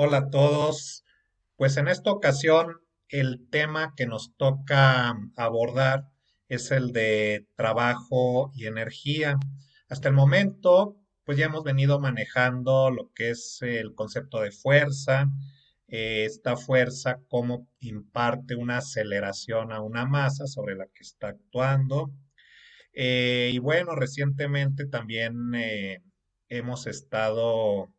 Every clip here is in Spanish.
Hola a todos. Pues en esta ocasión el tema que nos toca abordar es el de trabajo y energía. Hasta el momento, pues ya hemos venido manejando lo que es el concepto de fuerza, esta fuerza, cómo imparte una aceleración a una masa sobre la que está actuando. Y bueno, recientemente también hemos estado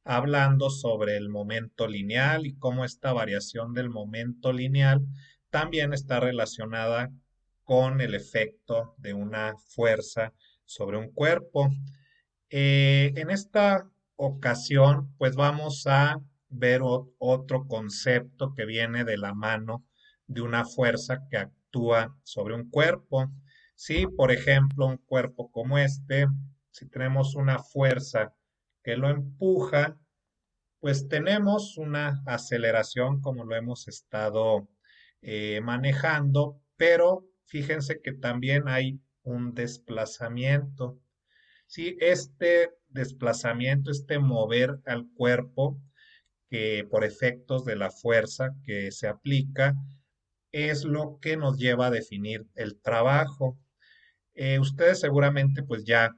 hablando sobre el momento lineal y cómo esta variación del momento lineal también está relacionada con el efecto de una fuerza sobre un cuerpo. En esta ocasión, pues vamos a ver otro concepto que viene de la mano de una fuerza que actúa sobre un cuerpo. Si, por ejemplo, un cuerpo como este, si tenemos una fuerza que lo empuja, pues tenemos una aceleración como lo hemos estado manejando, pero fíjense que también hay un desplazamiento. Sí, este desplazamiento, este mover al cuerpo, que por efectos de la fuerza que se aplica, es lo que nos lleva a definir el trabajo. Ustedes seguramente pues ya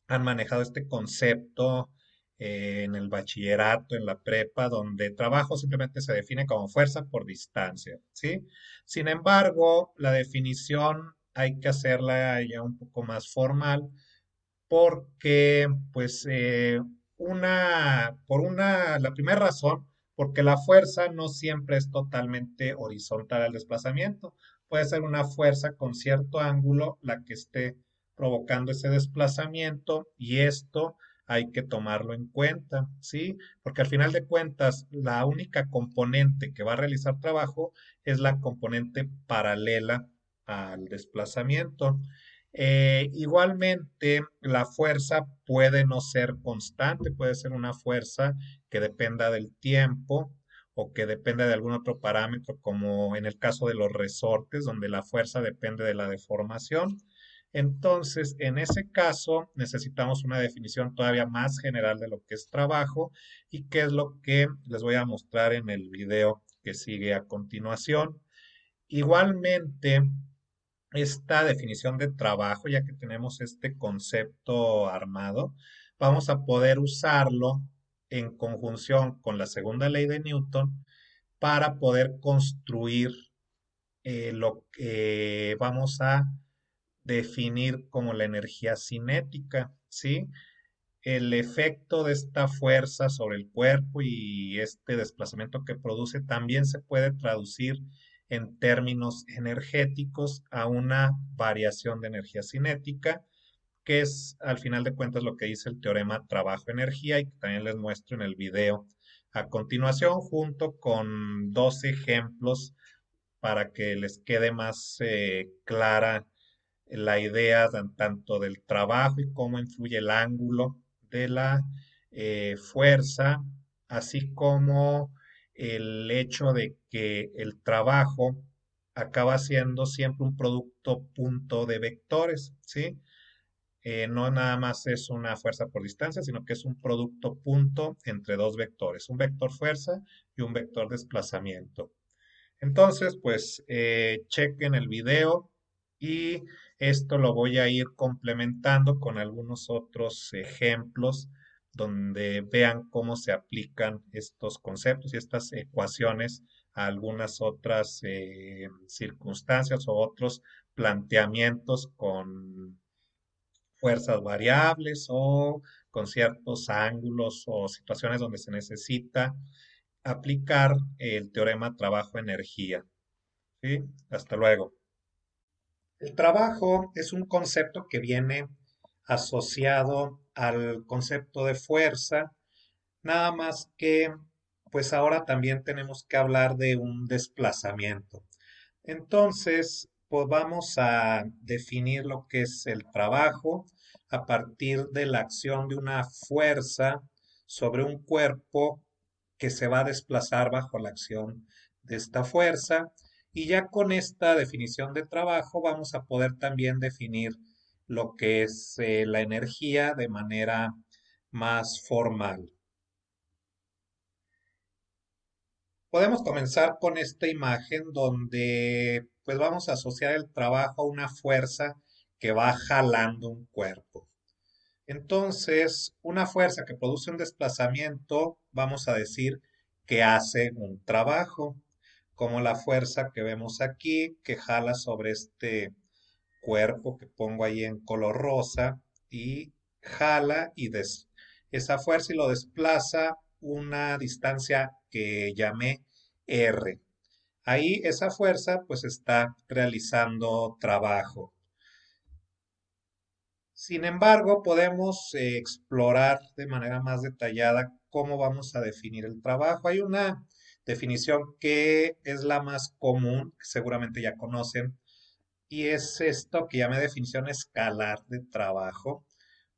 han manejado este concepto en el bachillerato, en la prepa, donde trabajo simplemente se define como fuerza por distancia, ¿sí? Sin embargo, la definición hay que hacerla ya un poco más formal porque, pues, la primera razón, porque la fuerza no siempre es totalmente horizontal al desplazamiento. Puede ser una fuerza con cierto ángulo la que esté provocando ese desplazamiento y esto hay que tomarlo en cuenta, ¿sí? Porque al final de cuentas, la única componente que va a realizar trabajo es la componente paralela al desplazamiento. Igualmente, la fuerza puede no ser constante, puede ser una fuerza que dependa del tiempo o que dependa de algún otro parámetro, como en el caso de los resortes, donde la fuerza depende de la deformación. Entonces, en ese caso, necesitamos una definición todavía más general de lo que es trabajo y qué es lo que les voy a mostrar en el video que sigue a continuación. Igualmente, esta definición de trabajo, ya que tenemos este concepto armado, vamos a poder usarlo en conjunción con la segunda ley de Newton para poder construir lo que vamos a definir como la energía cinética, ¿sí? El efecto de esta fuerza sobre el cuerpo y este desplazamiento que produce también se puede traducir en términos energéticos a una variación de energía cinética, que es al final de cuentas lo que dice el teorema trabajo-energía y que también les muestro en el video a continuación junto con dos ejemplos para que les quede más clara la idea tanto del trabajo y cómo influye el ángulo de la fuerza, así como el hecho de que el trabajo acaba siendo siempre un producto punto de vectores, ¿sí? No nada más es una fuerza por distancia, sino que es un producto punto entre dos vectores, un vector fuerza y un vector desplazamiento. Entonces, pues chequen el video y esto lo voy a ir complementando con algunos otros ejemplos donde vean cómo se aplican estos conceptos y estas ecuaciones a algunas otras circunstancias o otros planteamientos con fuerzas variables o con ciertos ángulos o situaciones donde se necesita aplicar el teorema trabajo-energía. ¿Sí? Hasta luego. El trabajo es un concepto que viene asociado al concepto de fuerza, nada más que, pues ahora también tenemos que hablar de un desplazamiento. Entonces, pues vamos a definir lo que es el trabajo a partir de la acción de una fuerza sobre un cuerpo que se va a desplazar bajo la acción de esta fuerza. Y ya con esta definición de trabajo vamos a poder también definir lo que es la energía de manera más formal. Podemos comenzar con esta imagen donde pues vamos a asociar el trabajo a una fuerza que va jalando un cuerpo. Entonces, una fuerza que produce un desplazamiento, vamos a decir que hace un trabajo, como la fuerza que vemos aquí, que jala sobre este cuerpo que pongo ahí en color rosa y jala esa fuerza y lo desplaza una distancia que llamé R. Ahí esa fuerza pues está realizando trabajo. Sin embargo, podemos explorar de manera más detallada cómo vamos a definir el trabajo. Hay una definición que es la más común, que seguramente ya conocen, y es esto que llama definición escalar de trabajo,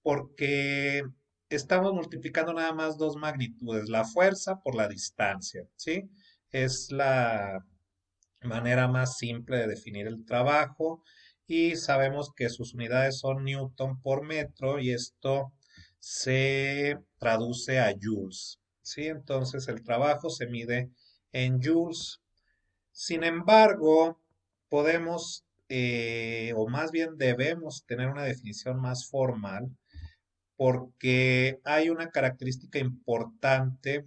porque estamos multiplicando nada más dos magnitudes, la fuerza por la distancia, ¿sí? Es la manera más simple de definir el trabajo y sabemos que sus unidades son newton por metro y esto se traduce a joules, ¿sí? Entonces el trabajo se mide en joules. Sin embargo, podemos, o más bien debemos tener una definición más formal porque hay una característica importante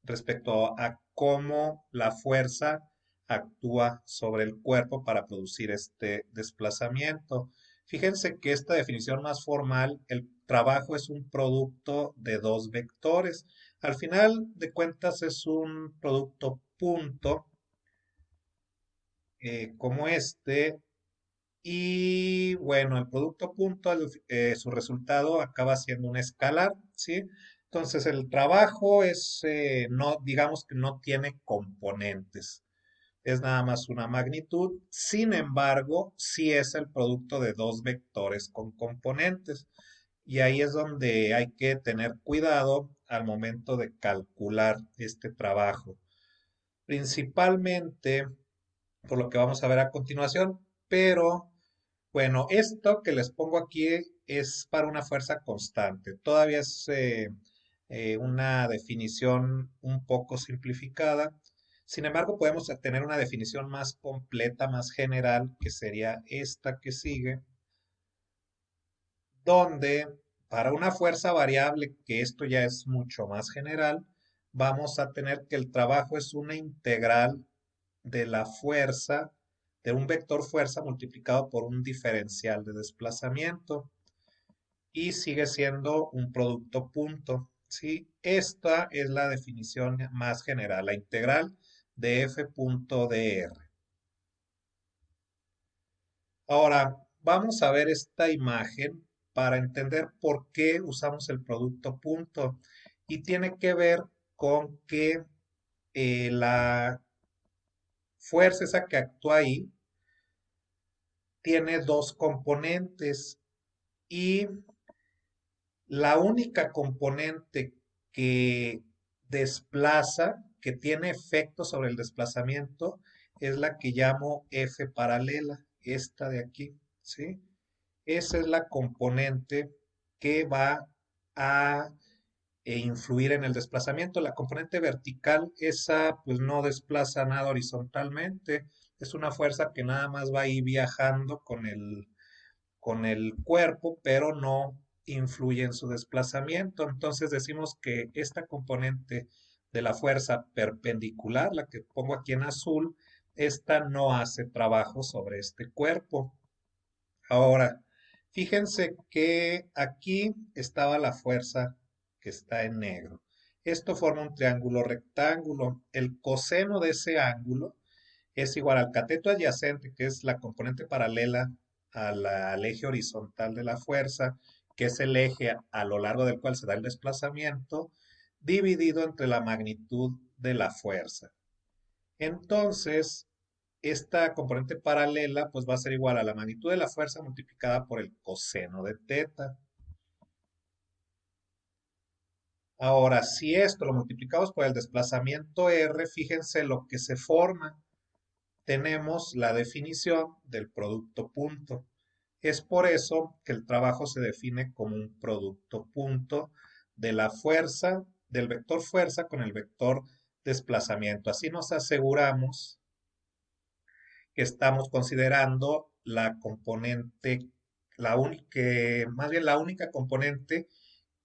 respecto a cómo la fuerza actúa sobre el cuerpo para producir este desplazamiento. Fíjense que esta definición más formal, el trabajo es un producto de dos vectores. Al final de cuentas es un producto punto como este. Y bueno, el producto punto, su resultado acaba siendo un escalar, ¿sí? Entonces el trabajo es, no, digamos que no tiene componentes, es nada más una magnitud. Sin embargo, sí es el producto de dos vectores con componentes. Y ahí es donde hay que tener cuidado al momento de calcular este trabajo. Principalmente por lo que vamos a ver a continuación, pero bueno, esto que les pongo aquí es para una fuerza constante. Todavía es una definición un poco simplificada. Sin embargo, podemos tener una definición más completa, más general, que sería esta que sigue, donde para una fuerza variable, que esto ya es mucho más general, vamos a tener que el trabajo es una integral de la fuerza, de un vector fuerza multiplicado por un diferencial de desplazamiento y sigue siendo un producto punto, ¿sí? Esta es la definición más general, la integral de f punto dr. Ahora, vamos a ver esta imagen para entender por qué usamos el producto punto y tiene que ver con que la fuerza esa que actúa ahí tiene dos componentes y la única componente que desplaza, que tiene efecto sobre el desplazamiento, es la que llamo F paralela, esta de aquí, ¿sí? Esa es la componente que va a influir en el desplazamiento. La componente vertical, esa pues no desplaza nada horizontalmente, es una fuerza que nada más va ahí viajando con el cuerpo, pero no influye en su desplazamiento. Entonces decimos que esta componente de la fuerza perpendicular, la que pongo aquí en azul, esta no hace trabajo sobre este cuerpo. Ahora, fíjense que aquí estaba la fuerza que está en negro. Esto forma un triángulo rectángulo. El coseno de ese ángulo es igual al cateto adyacente, que es la componente paralela al eje horizontal de la fuerza, que es el eje a lo largo del cual se da el desplazamiento, dividido entre la magnitud de la fuerza. Entonces, esta componente paralela pues va a ser igual a la magnitud de la fuerza multiplicada por el coseno de teta. Ahora, si esto lo multiplicamos por el desplazamiento R, fíjense lo que se forma. Tenemos la definición del producto punto. Es por eso que el trabajo se define como un producto punto de la fuerza, del vector fuerza con el vector desplazamiento. Así nos aseguramos que estamos considerando la componente, la única, más bien la única componente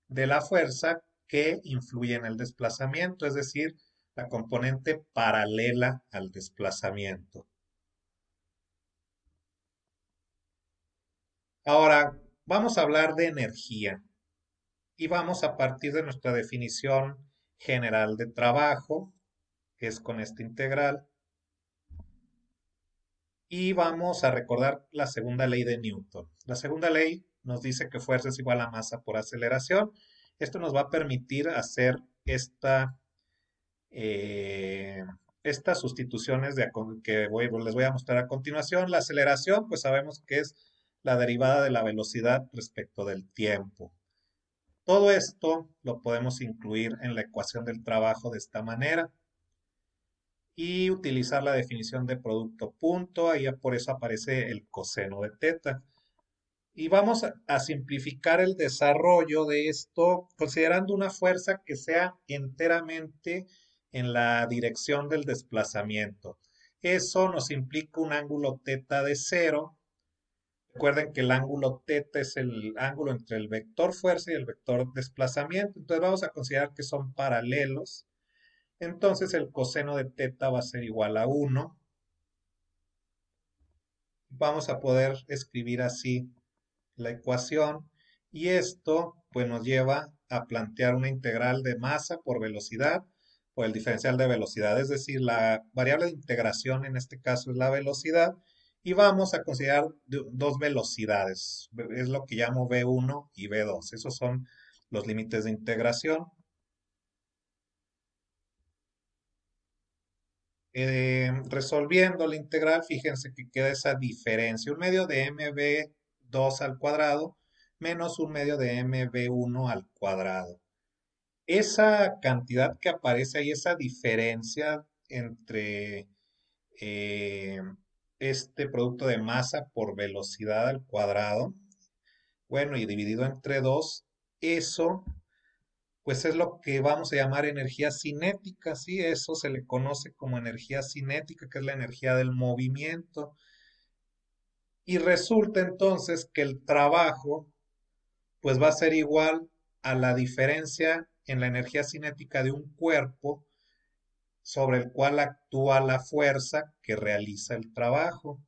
de la fuerza que influye en el desplazamiento, es decir, la componente paralela al desplazamiento. Ahora, vamos a hablar de energía y vamos a partir de nuestra definición general de trabajo, que es con esta integral, y vamos a recordar la segunda ley de Newton. La segunda ley nos dice que fuerza es igual a masa por aceleración. Esto nos va a permitir hacer eh, estas sustituciones que les voy a mostrar a continuación. La aceleración, pues sabemos que es la derivada de la velocidad respecto del tiempo. Todo esto lo podemos incluir en la ecuación del trabajo de esta manera y utilizar la definición de producto punto, ahí por eso aparece el coseno de teta. Y vamos a simplificar el desarrollo de esto considerando una fuerza que sea enteramente en la dirección del desplazamiento. Eso nos implica un ángulo teta de cero. Recuerden que el ángulo teta es el ángulo entre el vector fuerza y el vector desplazamiento. Entonces vamos a considerar que son paralelos. Entonces el coseno de teta va a ser igual a 1. Vamos a poder escribir así la ecuación y esto pues nos lleva a plantear una integral de masa por velocidad o el diferencial de velocidad, es decir, la variable de integración en este caso es la velocidad y vamos a considerar dos velocidades, es lo que llamo V1 y V2, esos son los límites de integración. Resolviendo la integral, fíjense que queda esa diferencia, un medio de mv2 al cuadrado menos un medio de mv1 al cuadrado. Esa cantidad que aparece ahí, esa diferencia entre eh, este producto de masa por velocidad al cuadrado, bueno, y dividido entre 2, eso pues es lo que vamos a llamar energía cinética, ¿sí? Eso se le conoce como energía cinética, que es la energía del movimiento. Y resulta entonces que el trabajo, pues va a ser igual a la diferencia en la energía cinética de un cuerpo sobre el cual actúa la fuerza que realiza el trabajo.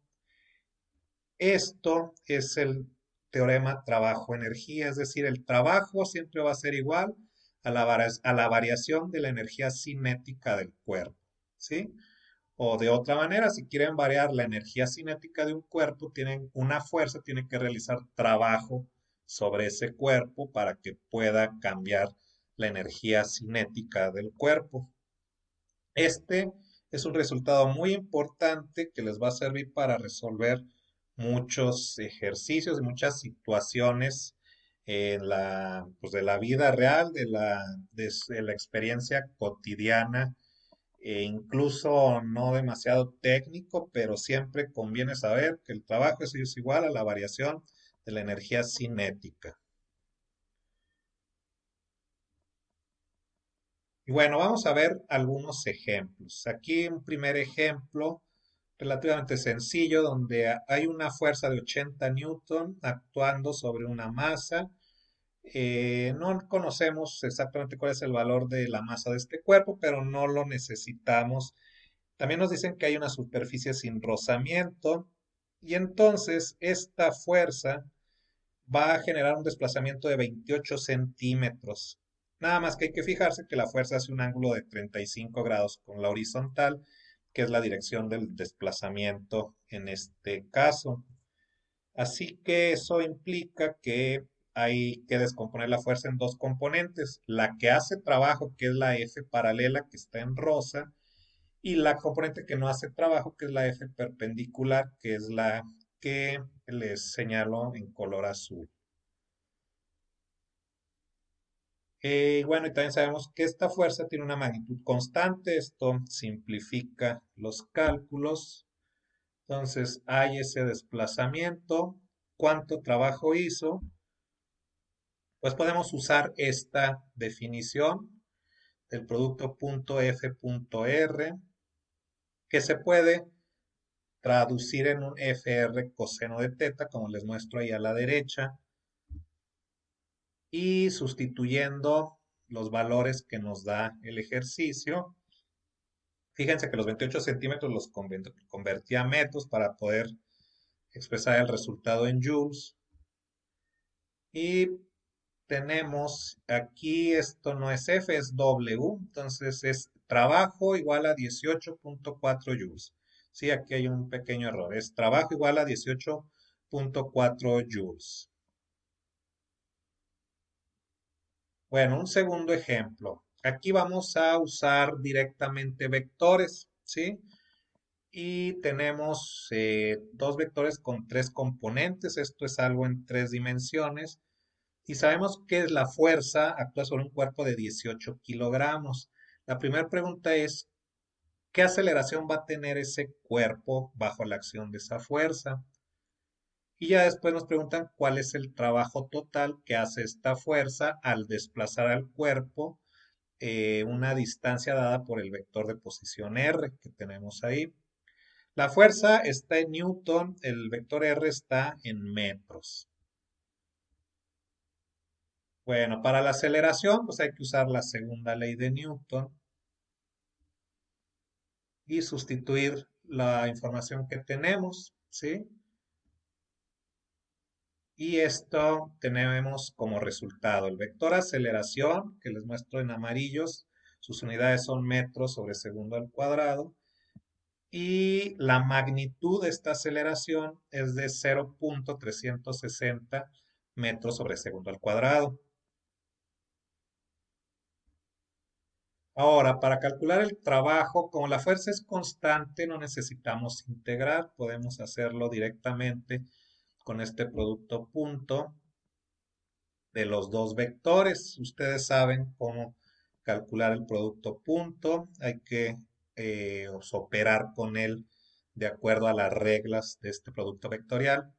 Esto es el teorema trabajo-energía, es decir, el trabajo siempre va a ser igual a la variación de la energía cinética del cuerpo, ¿sí? O de otra manera, si quieren variar la energía cinética de un cuerpo, tienen una fuerza, tiene que realizar trabajo sobre ese cuerpo para que pueda cambiar la energía cinética del cuerpo. Este es un resultado muy importante que les va a servir para resolver muchos ejercicios y muchas situaciones en pues de la vida real, de la experiencia cotidiana, e incluso no demasiado técnico, pero siempre conviene saber que el trabajo es igual a la variación de la energía cinética. Y bueno, vamos a ver algunos ejemplos. Aquí un primer ejemplo relativamente sencillo donde hay una fuerza de 80 newton actuando sobre una masa. No conocemos exactamente cuál es el valor de la masa de este cuerpo, pero no lo necesitamos. También nos dicen que hay una superficie sin rozamiento y entonces esta fuerza va a generar un desplazamiento de 28 centímetros. Nada más que hay que fijarse que la fuerza hace un ángulo de 35 grados con la horizontal, que es la dirección del desplazamiento en este caso. Así que eso implica que hay que descomponer la fuerza en dos componentes, la que hace trabajo, que es la F paralela, que está en rosa, y la componente que no hace trabajo, que es la F perpendicular, que es la que les señalo en color azul. Bueno, y también sabemos que esta fuerza tiene una magnitud constante. Esto simplifica los cálculos. Entonces, hay ese desplazamiento. ¿Cuánto trabajo hizo? Pues podemos usar esta definición del producto punto F punto R, que se puede traducir en un FR coseno de teta, como les muestro ahí a la derecha, y sustituyendo los valores que nos da el ejercicio. Fíjense que los 28 centímetros los convertí a metros para poder expresar el resultado en joules. Y tenemos aquí, esto no es F, es W, entonces es trabajo igual a 18.4 joules. Sí, aquí hay un pequeño error, es trabajo igual a 18.4 joules. Bueno, un segundo ejemplo. Aquí vamos a usar directamente vectores, ¿sí? Y tenemos dos vectores con tres componentes. Esto es algo en tres dimensiones. Y sabemos que la fuerza actúa sobre un cuerpo de 18 kilogramos. La primera pregunta es, ¿qué aceleración va a tener ese cuerpo bajo la acción de esa fuerza? Y ya después nos preguntan cuál es el trabajo total que hace esta fuerza al desplazar al cuerpo una distancia dada por el vector de posición R que tenemos ahí. La fuerza está en Newton, el vector R está en metros. Bueno, para la aceleración, pues hay que usar la segunda ley de Newton y sustituir la información que tenemos, ¿sí? Y esto tenemos como resultado el vector aceleración, que les muestro en amarillos, sus unidades son metros sobre segundo al cuadrado, y la magnitud de esta aceleración es de 0.360 metros sobre segundo al cuadrado. Ahora, para calcular el trabajo, como la fuerza es constante, no necesitamos integrar, podemos hacerlo directamente con este producto punto de los dos vectores. Ustedes saben cómo calcular el producto punto, hay que operar con él de acuerdo a las reglas de este producto vectorial.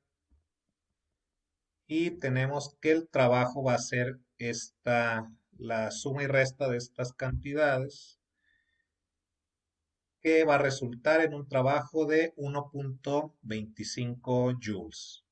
Y tenemos que el trabajo va a ser la suma y resta de estas cantidades, que va a resultar en un trabajo de 1.25 joules.